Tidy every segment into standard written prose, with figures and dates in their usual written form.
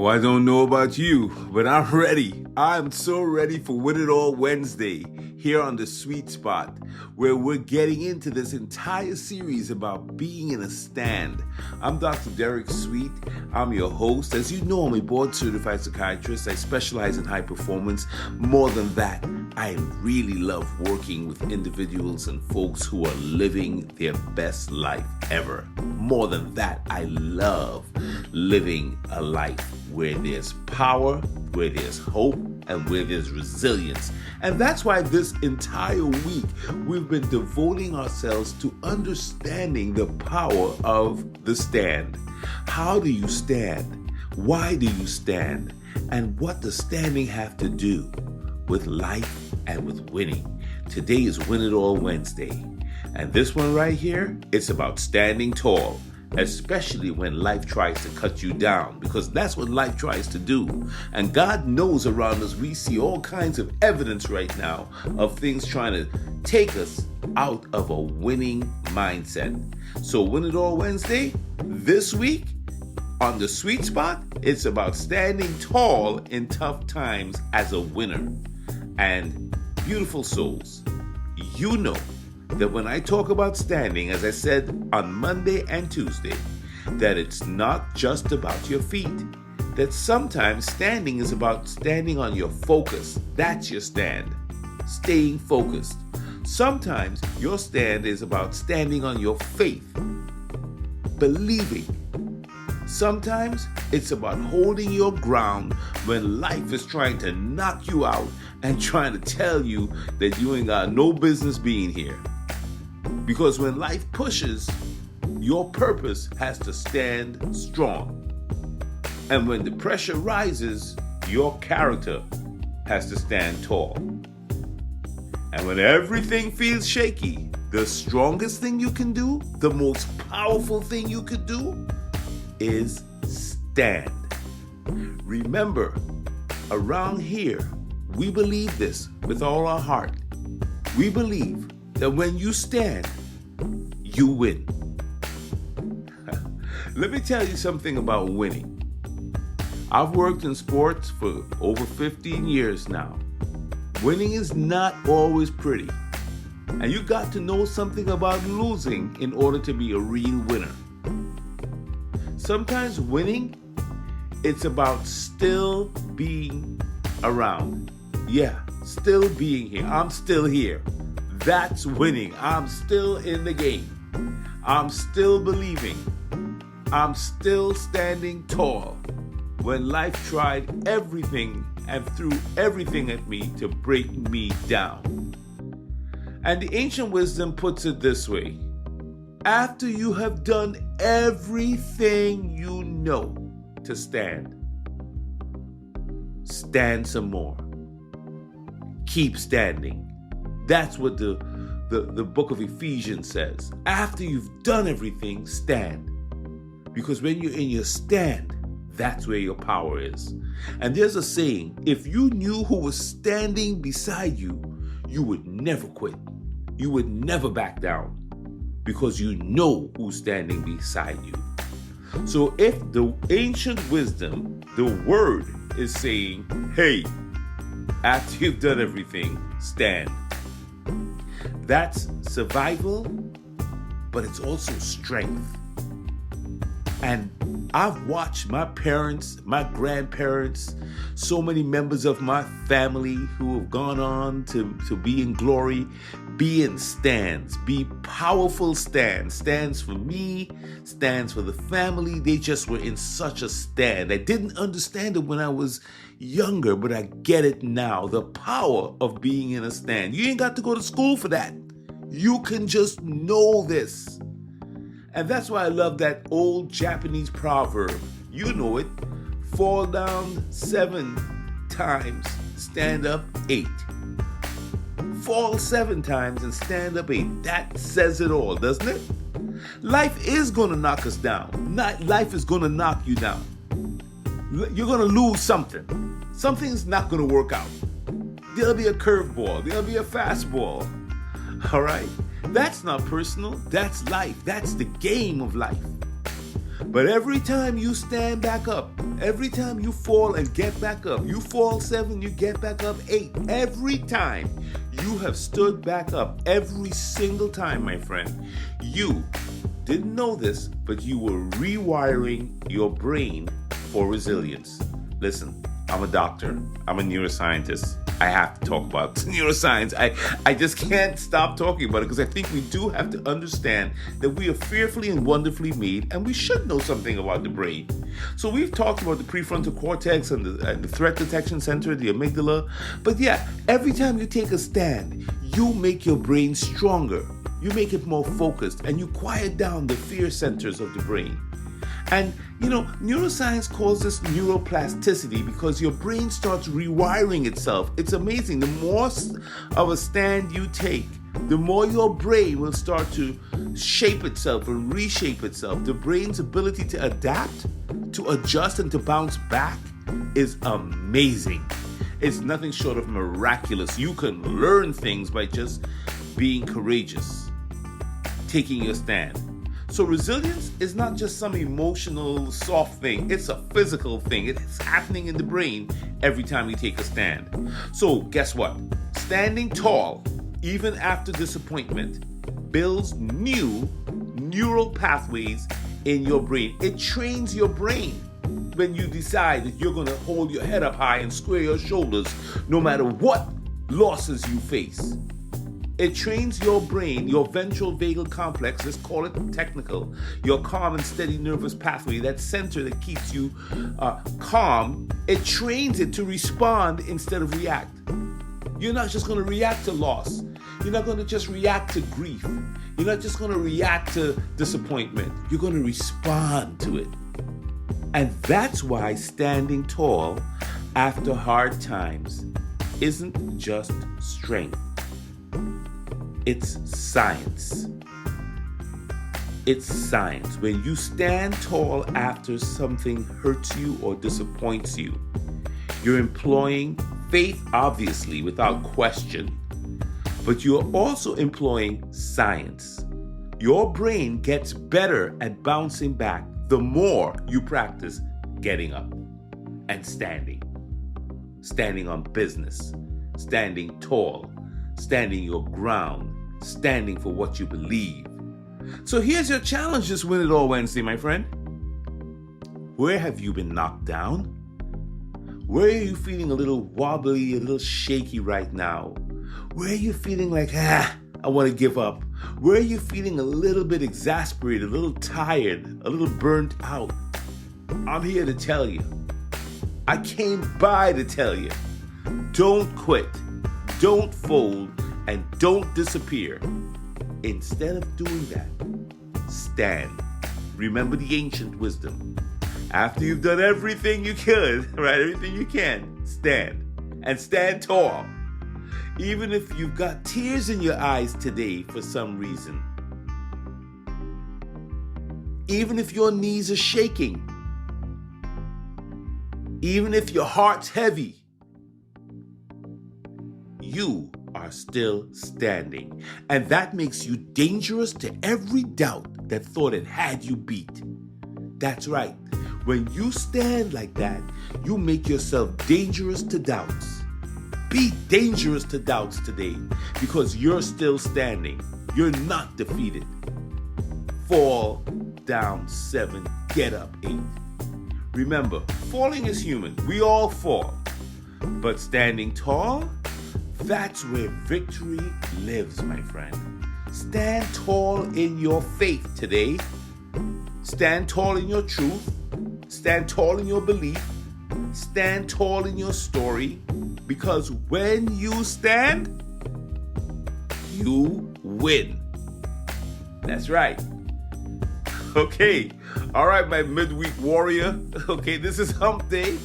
Oh, I don't know about you, but I'm ready. I'm so ready for Win It All Wednesday here on The Sweet Spot, where we're getting into this entire series about being in a stand. I'm Dr. Derek Sweet. I'm your host. As you know, I'm a board-certified psychiatrist. I specialize in high performance. More than that, I really love working with individuals and folks who are living their best life ever. More than that, I love living a life where there's power, where there's hope, and where there's resilience. And that's why this entire week we've been devoting ourselves to understanding the power of the stand. How do you stand? Why do you stand? And what does standing have to do with life and with winning? Today is Win It All Wednesday. And this one right here, it's about standing tall. Especially when life tries to cut you down, because that's what life tries to do. And God knows around us, we see all kinds of evidence right now of things trying to take us out of a winning mindset. So Win It All Wednesday, this week on The Sweet Spot, it's about standing tall in tough times as a winner. And beautiful souls, you know that when I talk about standing, as I said on Monday and Tuesday, that it's not just about your feet. That sometimes standing is about standing on your focus. That's your stand. Staying focused. Sometimes your stand is about standing on your faith. Believing. Sometimes it's about holding your ground when life is trying to knock you out and trying to tell you that you ain't got no business being here. Because when life pushes, your purpose has to stand strong. And when the pressure rises, your character has to stand tall. And when everything feels shaky, the strongest thing you can do, the most powerful thing you could do, is stand. Remember, around here, we believe this with all our heart. We believe that when you stand, you win. Let me tell you something about winning. I've worked in sports for over 15 years now. Winning is not always pretty. And you got to know something about losing in order to be a real winner. Sometimes winning, it's about still being around. Yeah, still being here. I'm still here. That's winning. I'm still in the game. I'm still believing. I'm still standing tall when life tried everything and threw everything at me to break me down. And the ancient wisdom puts it this way: after you have done everything you know to stand, stand some more. Keep standing. That's what the book of Ephesians says. After you've done everything, stand. Because when you're in your stand, that's where your power is. And there's a saying, if you knew who was standing beside you, you would never quit. You would never back down. Because you know who's standing beside you. So if the ancient wisdom, the word is saying, hey, after you've done everything, stand. That's survival, but it's also strength. And I've watched my parents, my grandparents, so many members of my family who have gone on to be in glory, be in stands, be powerful stands. Stands for me, stands for the family. They just were in such a stand. I didn't understand it when I was younger, but I get it now. The power of being in a stand. You ain't got to go to school for that. You can just know this. And that's why I love that old Japanese proverb. You know it. Fall down 7 times, stand up 8. Fall 7 times and stand up 8. That says it all, doesn't it? Life is going to knock us down. Life is going to knock you down. You're going to lose something. Something's not going to work out. There'll be a curveball. There'll be a fastball. All right? That's not personal. That's life. That's the game of life. But every time you stand back up, every time you fall and get back up, you fall 7, you get back up 8. Every time you have stood back up, every single time, my friend, you didn't know this, but you were rewiring your brain for resilience. Listen, I'm a doctor. I'm a neuroscientist. I have to talk about neuroscience. I just can't stop talking about it because I think we do have to understand that we are fearfully and wonderfully made, and we should know something about the brain. So we've talked about the prefrontal cortex and the threat detection center, the amygdala. But yeah, every time you take a stand, you make your brain stronger. You make it more focused, and you quiet down the fear centers of the brain. And, neuroscience calls this neuroplasticity because your brain starts rewiring itself. It's amazing. The more of a stand you take, the more your brain will start to shape itself and reshape itself. The brain's ability to adapt, to adjust, and to bounce back is amazing. It's nothing short of miraculous. You can learn things by just being courageous, taking your stand. So resilience is not just some emotional soft thing. It's a physical thing. It's happening in the brain every time you take a stand. So guess what? Standing tall, even after disappointment, builds new neural pathways in your brain. It trains your brain when you decide that you're going to hold your head up high and square your shoulders no matter what losses you face. It trains your brain, your ventral vagal complex, let's call it technical, your calm and steady nervous pathway, that center that keeps you calm. It trains it to respond instead of react. You're not just going to react to loss. You're not going to just react to grief. You're not just going to react to disappointment. You're going to respond to it. And that's why standing tall after hard times isn't just strength. It's science. It's science. When you stand tall after something hurts you or disappoints you, you're employing faith, obviously, without question, but you're also employing science. Your brain gets better at bouncing back the more you practice getting up and standing on business, standing tall, standing your ground, standing for what you believe. So here's your challenge this Win It All Wednesday, my friend. Where have you been knocked down? Where are you feeling a little wobbly, a little shaky right now? Where are you feeling like, I want to give up? Where are you feeling a little bit exasperated, a little tired, a little burnt out? I'm here to tell you. I came by to tell you. Don't quit. Don't fold, and don't disappear. Instead of doing that, stand. Remember the ancient wisdom. After you've done everything you could, right, everything you can, stand. And stand tall. Even if you've got tears in your eyes today for some reason. Even if your knees are shaking. Even if your heart's heavy. You are still standing. And that makes you dangerous to every doubt that thought it had you beat. That's right. When you stand like that, you make yourself dangerous to doubts. Be dangerous to doubts today because you're still standing. You're not defeated. Fall down 7, get up 8. Remember, falling is human. We all fall. But standing tall, that's where victory lives, my friend. Stand tall in your faith today. Stand tall in your truth. Stand tall in your belief. Stand tall in your story. Because when you stand, you win. That's right. Okay. All right, my midweek warrior. Okay, this is hump day.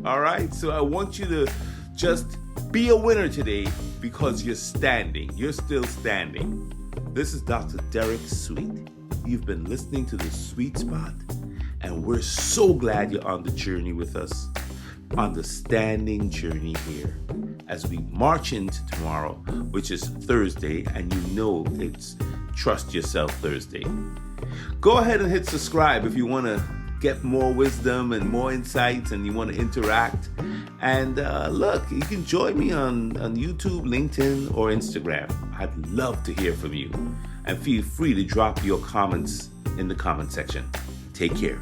All right. So I want you to just be a winner today because you're standing. You're still standing. This is Dr. Derek Sweet. You've been listening to The Sweet Spot, and we're so glad you're on the journey with us, on the standing journey here, as we march into tomorrow, which is Thursday, and you know it's Trust Yourself Thursday. Go ahead and hit subscribe if you want to get more wisdom and more insights and you want to interact. And look, you can join me on YouTube, LinkedIn, or Instagram. I'd love to hear from you. And feel free to drop your comments in the comment section. Take care.